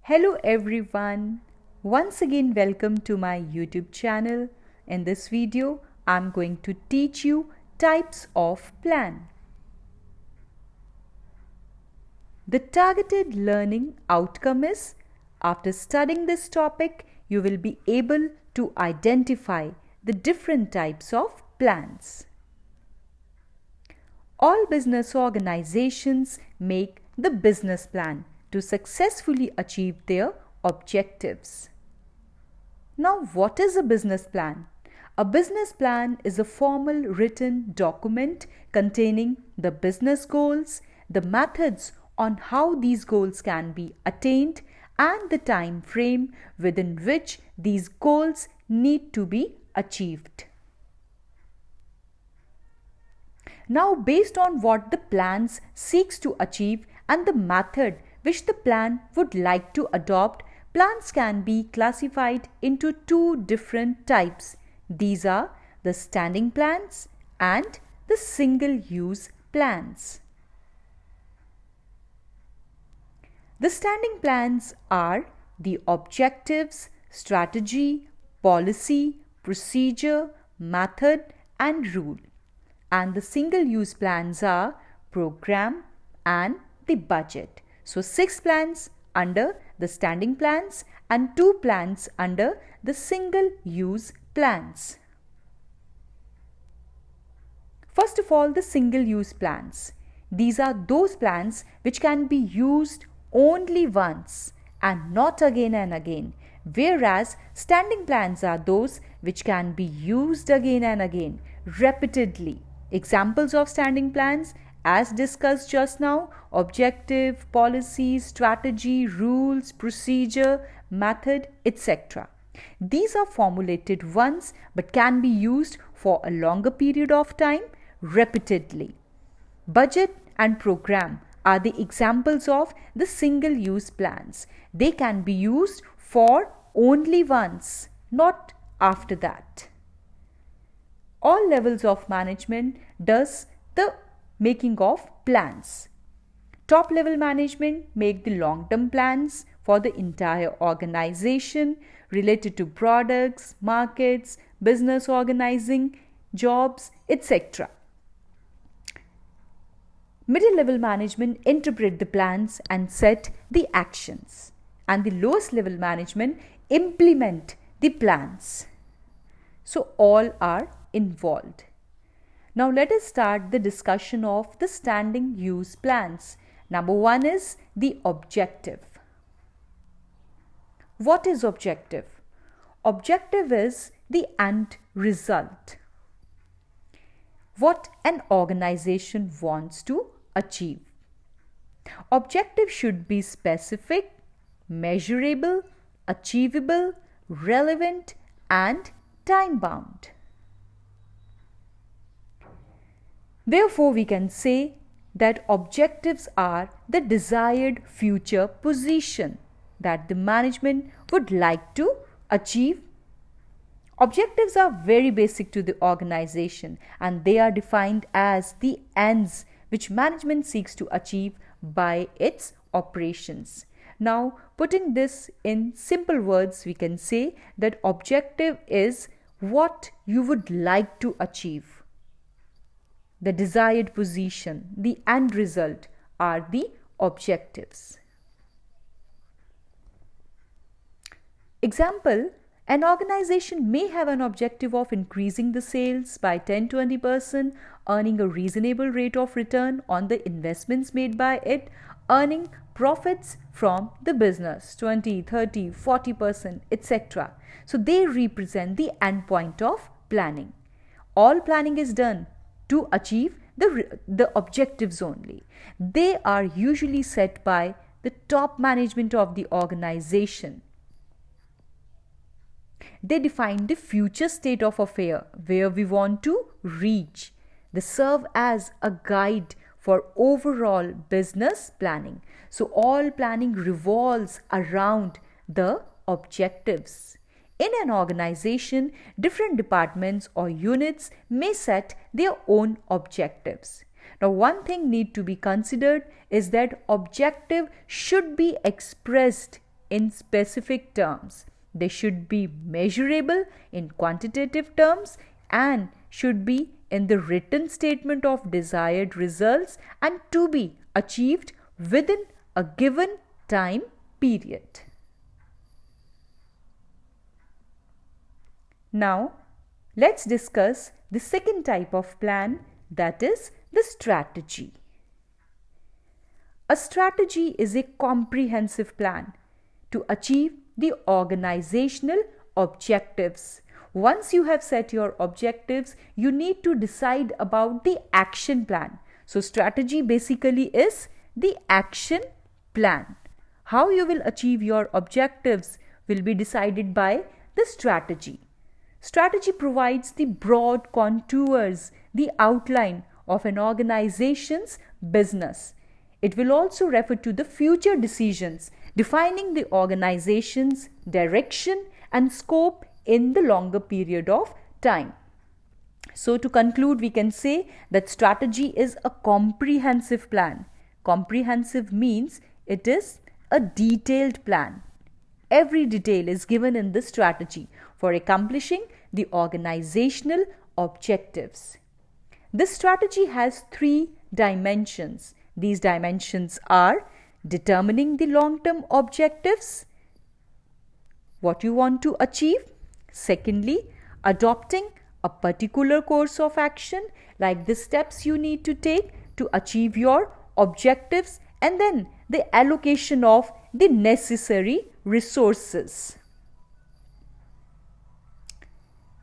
Hello everyone. Once again welcome to my YouTube channel. In this video, I'm going to teach you types of plan. The targeted learning outcome is, after studying this topic, you will be able to identify the different types of plans. All business organizations make the business plan to successfully achieve their objectives. Now, what is a business plan? A business plan is a formal written document containing the business goals, the methods on how these goals can be attained, and the time frame within which these goals need to be achieved. Now, based on what the plans seeks to achieve and the method which the plan would like to adopt, plans can be classified into two different types. These are the standing plans and the single-use plans. The standing plans are the objectives, strategy, policy, procedure, method, and rule. And the single-use plans are program and the budget. So 6 plans under the standing plans and 2 plans under the single-use plans. First of all, the single-use plans. These are those plans which can be used only once and not again and again, whereas standing plans are those which can be used again and again, repeatedly. Examples of standing plans, as discussed just now: objective, policy, strategy, rules, procedure, method, etc. These are formulated once but can be used for a longer period of time repeatedly. Budget and program are the examples of the single-use plans. They can be used for only once, not after that. All levels of management does the making of plans. Top level management make the long-term plans for the entire organization related to products, markets, business organizing, jobs, etc. Middle level management interpret the plans and set the actions, and the lowest level management implement the plans. So all are involved. Now let us start the discussion of the standing use plans. Number 1 is the objective. What is objective? Objective is the end result. What an organization wants to achieve. Objective should be specific, measurable, achievable, relevant, and time-bound. Therefore, we can say that objectives are the desired future position that the management would like to achieve. Objectives are very basic to the organization and they are defined as the ends which management seeks to achieve by its operations. Now, putting this in simple words, we can say that objective is what you would like to achieve. The desired position, the end result are the objectives. Example, an organization may have an objective of increasing the sales by 10-20%, earning a reasonable rate of return on the investments made by it, earning profits from the business 20, 30, 40%, etc. So they represent the end point of planning. All planning is done to achieve the objectives only. They are usually set by the top management of the organization. They define the future state of affair where we want to reach. They serve as a guide for overall business planning. So all planning revolves around the objectives. In an organization, different departments or units may set their own objectives. Now, one thing need to be considered is that objective should be expressed in specific terms. They should be measurable in quantitative terms and should be in the written statement of desired results and to be achieved within a given time period. Now, let's discuss the second type of plan, that is the strategy. A strategy is a comprehensive plan to achieve the organizational objectives. Once you have set your objectives, you need to decide about the action plan. So strategy basically is the action plan. How you will achieve your objectives will be decided by the strategy. Strategy provides the broad contours, the outline of an organization's business. It will also refer to the future decisions, defining the organization's direction and scope in the longer period of time. So to conclude, we can say that strategy is a comprehensive plan. Comprehensive means it is a detailed plan. Every detail is given in the strategy for accomplishing the organizational objectives. This strategy has 3 dimensions. These dimensions are determining the long-term objectives, what you want to achieve. Secondly, adopting a particular course of action, like the steps you need to take to achieve your objectives, and then the allocation of the necessary resources.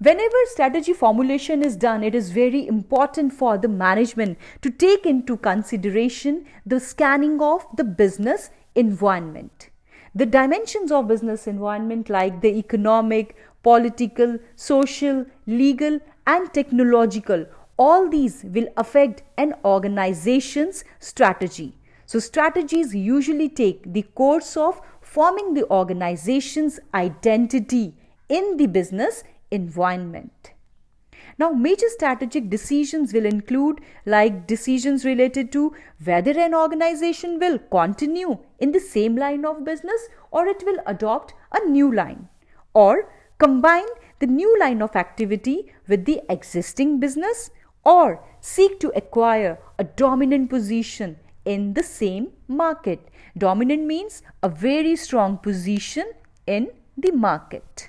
Whenever strategy formulation is done, it is very important for the management to take into consideration the scanning of the business environment. The dimensions of business environment like the economic, political, social, legal and technological, all these will affect an organization's strategy. So strategies usually take the course of forming the organization's identity in the business environment. Now, major strategic decisions will include like decisions related to whether an organization will continue in the same line of business or it will adopt a new line, or combine the new line of activity with the existing business, or seek to acquire a dominant position in the same market. Dominant means a very strong position in the market.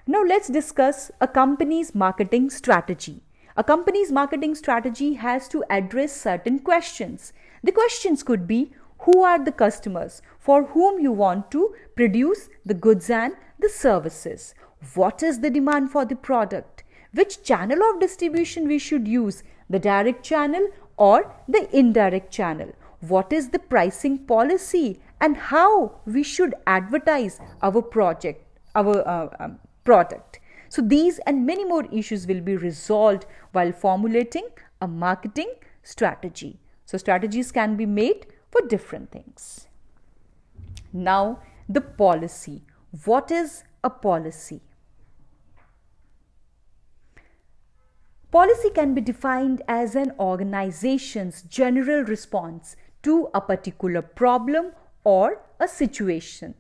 Now let's discuss a company's marketing strategy. A company's marketing strategy has to address certain questions. The questions could be: who are the customers for whom you want to produce the goods and the services? What is the demand for the product? Which channel of distribution we should use, the direct channel or the indirect channel? What is the pricing policy and how we should advertise our product. So these and many more issues will be resolved while formulating a marketing strategy. So strategies can be made for different things. Now, the policy. What is a policy? Policy can be defined as an organization's general response to a particular problem or a situation.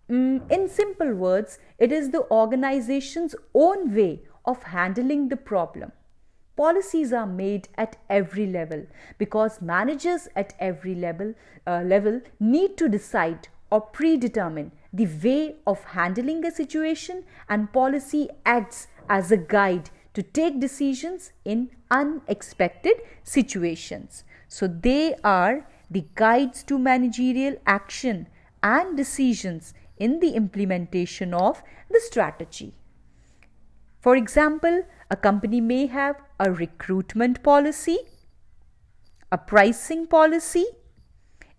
In simple words, it is the organization's own way of handling the problem. Policies are made at every level because managers at every level need to decide or predetermine the way of handling a situation, and policy acts as a guide to take decisions in unexpected situations. So they are the guides to managerial action and decisions in the implementation of the strategy. For example, a company may have a recruitment policy, a pricing policy.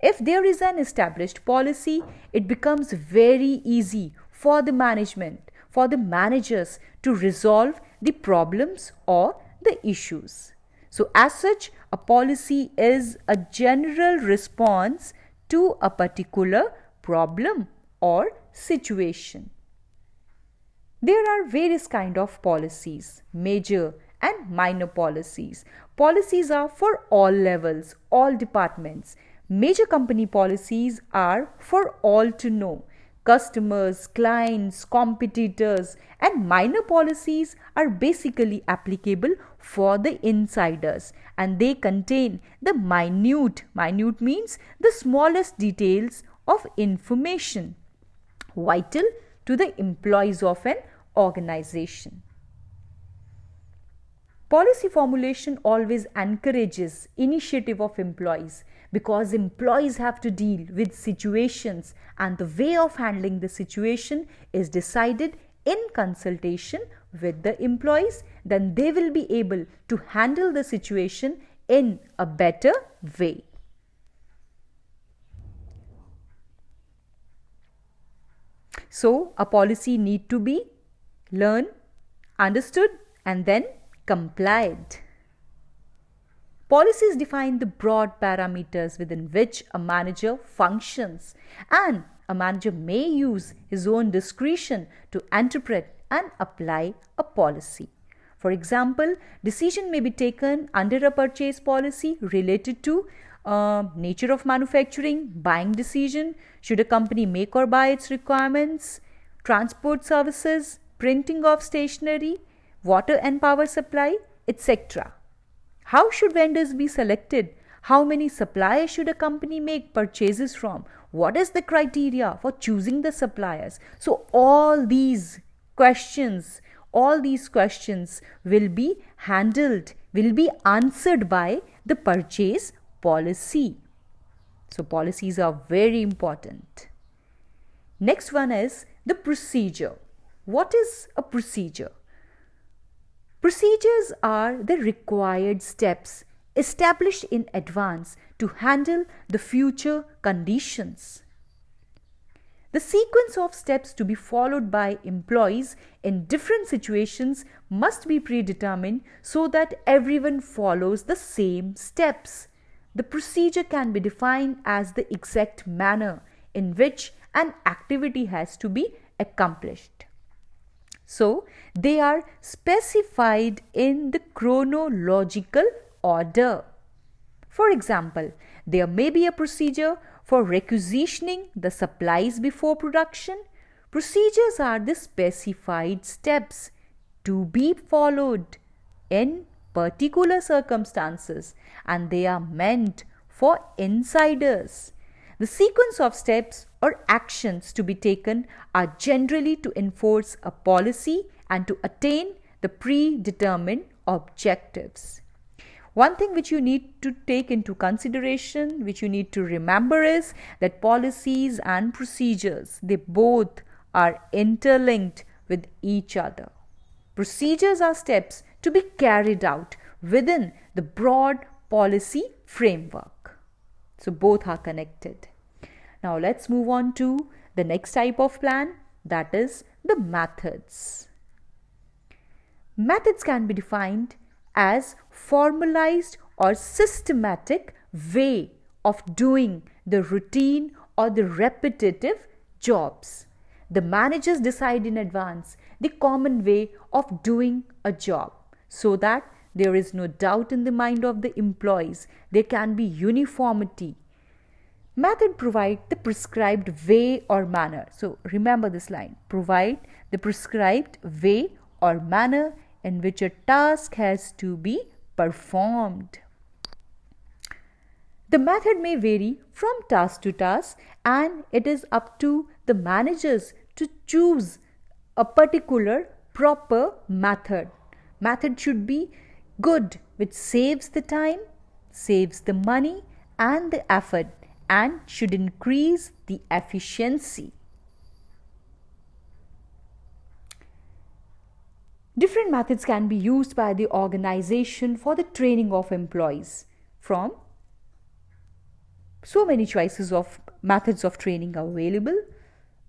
If there is an established policy, it becomes very easy for the management, for the managers to resolve the problems or the issues. So as such, a policy is a general response to a particular problem or situation. There are various kinds of policies, major and minor policies. Policies are for all levels, all departments. Major company policies are for all to know. Customers, clients, competitors, and minor policies are basically applicable for the insiders, and they contain the minute means the smallest details of information vital to the employees of an organization. Policy formulation always encourages initiative of employees because employees have to deal with situations, and the way of handling the situation is decided in consultation with the employees. Then they will be able to handle the situation in a better way. So a policy need to be learned, understood, and then complied. Policies define the broad parameters within which a manager functions, and a manager may use his own discretion to interpret and apply a policy. For example, decision may be taken under a purchase policy related to nature of manufacturing, buying decision, should a company make or buy its requirements, transport services, printing of stationery, water and power supply, etc. How should vendors be selected? How many suppliers should a company make purchases from? What is the criteria for choosing the suppliers? So all these questions will be handled, will be answered by the purchase policy. So policies are very important. Next one is the procedure. What is a procedure? Procedures are the required steps established in advance to handle the future conditions. The sequence of steps to be followed by employees in different situations must be predetermined so that everyone follows the same steps. The procedure can be defined as the exact manner in which an activity has to be accomplished. So, they are specified in the chronological order. For example, there may be a procedure for requisitioning the supplies before production. Procedures are the specified steps to be followed in particular circumstances, and they are meant for insiders. The sequence of steps or actions to be taken are generally to enforce a policy and to attain the predetermined objectives. One thing which you need to take into consideration, which you need to remember, is that policies and procedures, they both are interlinked with each other. Procedures are steps to be carried out within the broad policy framework. So both are connected. Now let's move on to the next type of plan, that is the methods. Methods can be defined as formalized or systematic way of doing the routine or the repetitive jobs. The managers decide in advance the common way of doing a job so that there is no doubt in the mind of the employees. There can be uniformity. Method provide the prescribed way or manner. So remember this line, provide the prescribed way or manner in which a task has to be performed. The method may vary from task to task, and it is up to the managers to choose a particular proper method. Method should be good, which saves the time, saves the money and the effort, and should increase the efficiency. Different methods can be used by the organization for the training of employees. From so many choices of methods of training are available.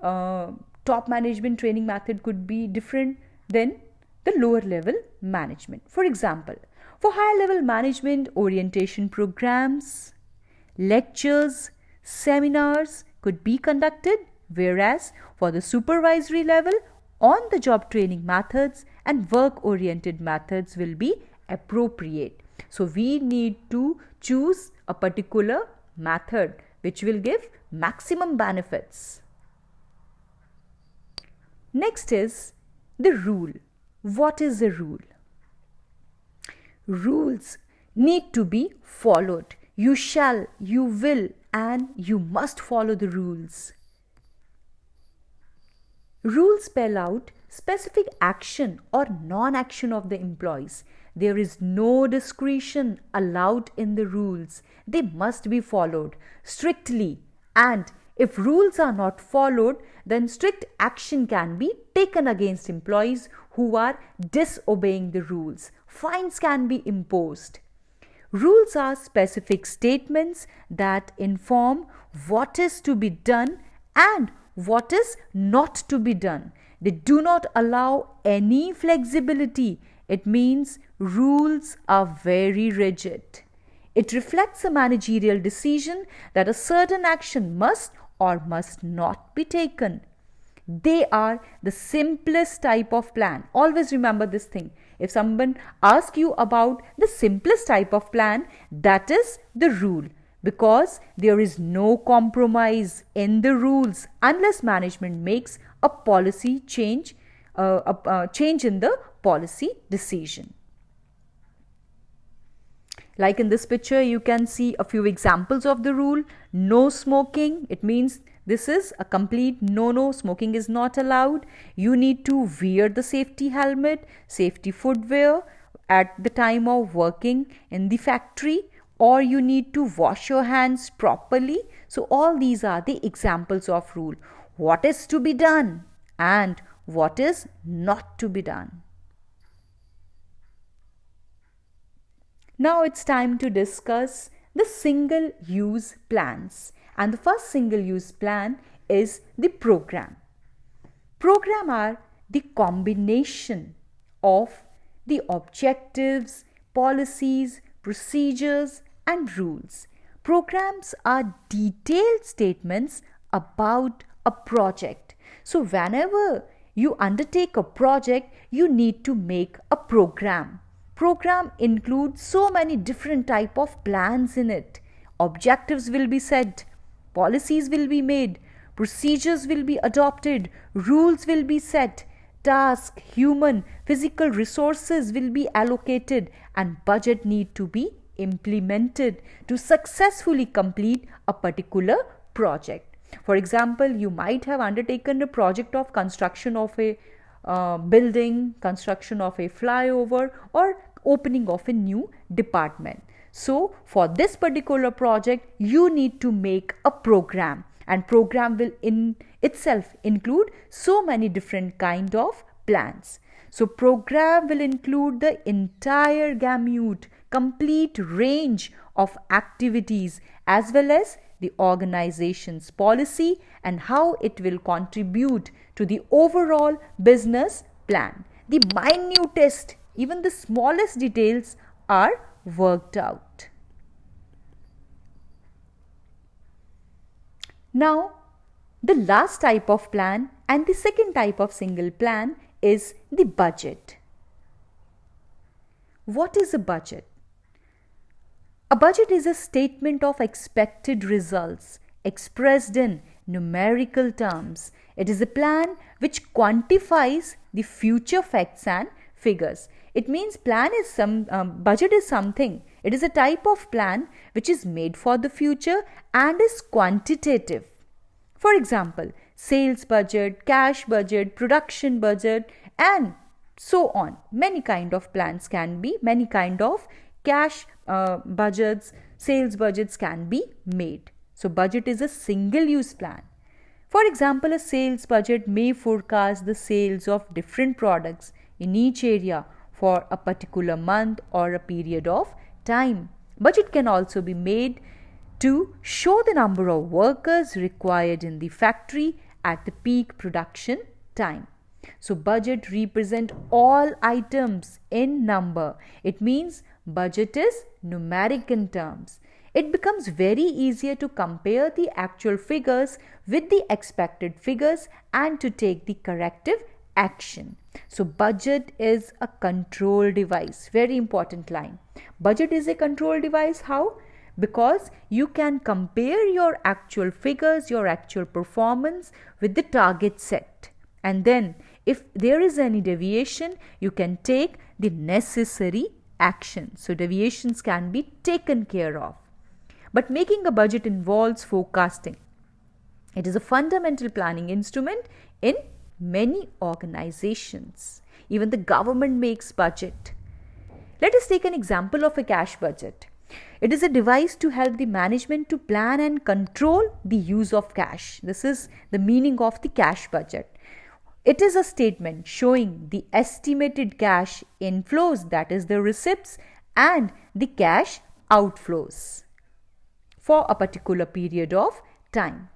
Top management training method could be different than the lower level management. For example, for higher level management, orientation programs, lectures, seminars could be conducted, whereas for the supervisory level, on-the-job training methods and work-oriented methods will be appropriate. So we need to choose a particular method which will give maximum benefits. Next is the rule. What is a rule? Rules need to be followed. You shall, you will, and you must follow the rules. Rules spell out specific action or non-action of the employees. There is no discretion allowed in the rules. They must be followed strictly, and if rules are not followed, then strict action can be taken against employees who are disobeying the rules. Fines can be imposed. Rules are specific statements that inform what is to be done and what is not to be done. They do not allow any flexibility. It means rules are very rigid. It reflects a managerial decision that a certain action must or must not be taken. They are the simplest type of plan. Always remember this thing. If someone asks you about the simplest type of plan, that is the rule, because there is no compromise in the rules unless management makes a policy change, change in the policy decision. Like in this picture, you can see a few examples of the rule. No smoking. It means this is a complete no, smoking is not allowed. You need to wear the safety helmet, safety footwear at the time of working in the factory, or you need to wash your hands properly. So all these are the examples of rule. What is to be done and what is not to be done. Now it's time to discuss the single-use plans. And the first single-use plan is the program. Program are the combination of the objectives, policies, procedures, and rules. Programs are detailed statements about a project. So whenever you undertake a project, you need to make a program. Program includes so many different type of plans in it. Objectives will be set, policies will be made, procedures will be adopted, rules will be set, task, human, physical resources will be allocated, and budget need to be implemented to successfully complete a particular project. For example, you might have undertaken a project of construction of a building, construction of a flyover, or opening of a new department. So for this particular project, you need to make a program, and program will in itself include so many different kind of plans. So program will include the entire gamut, complete range of activities, as well as the organization's policy and how it will contribute to the overall business plan. The minutest, even the smallest details are worked out. Now, the last type of plan and the second type of single plan is the budget. What is a budget? A budget is a statement of expected results expressed in numerical terms. It is a plan which quantifies the future facts and figures. It means budget is something. It is a type of plan which is made for the future and is quantitative. For example, sales budget, cash budget, production budget, and so on. Many kind of plans can be, many kind of cash budgets, sales budgets can be made. So budget is a single-use plan. For example, a sales budget may forecast the sales of different products in each area for a particular month or a period of time. Budget can also be made to show the number of workers required in the factory at the peak production time. So budget represent all items in number. It means budget is numeric in terms. It becomes very easier to compare the actual figures with the expected figures and to take the corrective action. So budget is a control device. Very important line. Budget is a control device. How? because you can compare your actual figures, your actual performance with the target set. And then if there is any deviation, you can take the necessary action. So deviations can be taken care of. But making a budget involves forecasting. It is a fundamental planning instrument in many organizations. Even the government makes budget. Let us take an example of a cash budget. It is a device to help the management to plan and control the use of cash. This is the meaning of the cash budget. It is a statement showing the estimated cash inflows, that is the receipts, and the cash outflows for a particular period of time,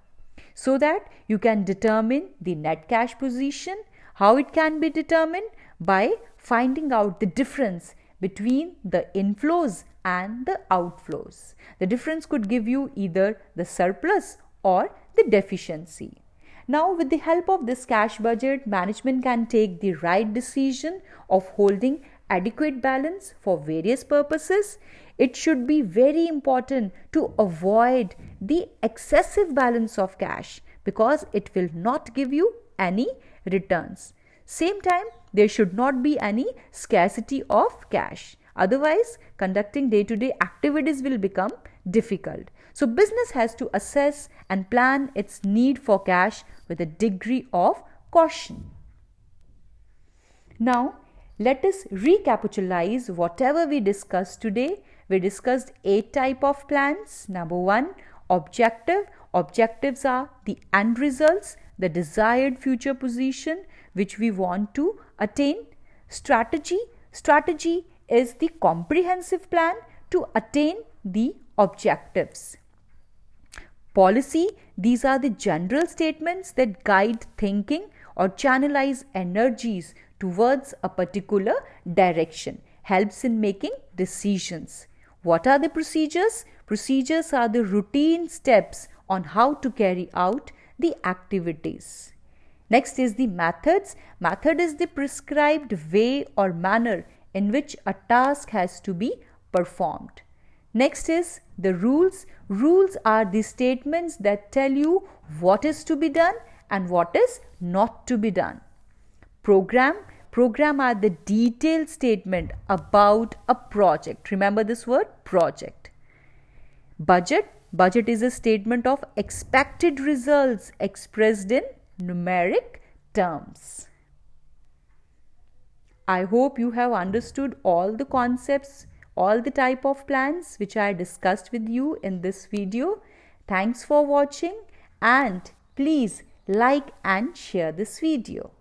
so that you can determine the net cash position. How it can be determined? By finding out the difference between the inflows and the outflows. The difference could give you either the surplus or the deficiency. Now, with the help of this cash budget, management can take the right decision of holding adequate balance for various purposes. It should be very important to avoid the excessive balance of cash because it will not give you any returns. Same time, there should not be any scarcity of cash. Otherwise, conducting day-to-day activities will become difficult. So, business has to assess and plan its need for cash with a degree of caution. Now, let us recapitalize whatever we discussed today. We discussed 8 types of plans. Number 1, objective. Objectives are the end results, the desired future position which we want to attain. Strategy. Strategy is the comprehensive plan to attain the objectives. Policy. These are the general statements that guide thinking or channelize energies towards a particular direction, helps in making decisions. What are the procedures? Procedures are the routine steps on how to carry out the activities. Next is the methods. Method is the prescribed way or manner in which a task has to be performed. Next is the rules. Rules are the statements that tell you what is to be done and what is not to be done. Program. Program are the detailed statement about a project. Remember this word, project. Budget. Budget is a statement of expected results expressed in numeric terms. I hope you have understood all the concepts, all the type of plans which I discussed with you in this video. Thanks for watching and please like and share this video.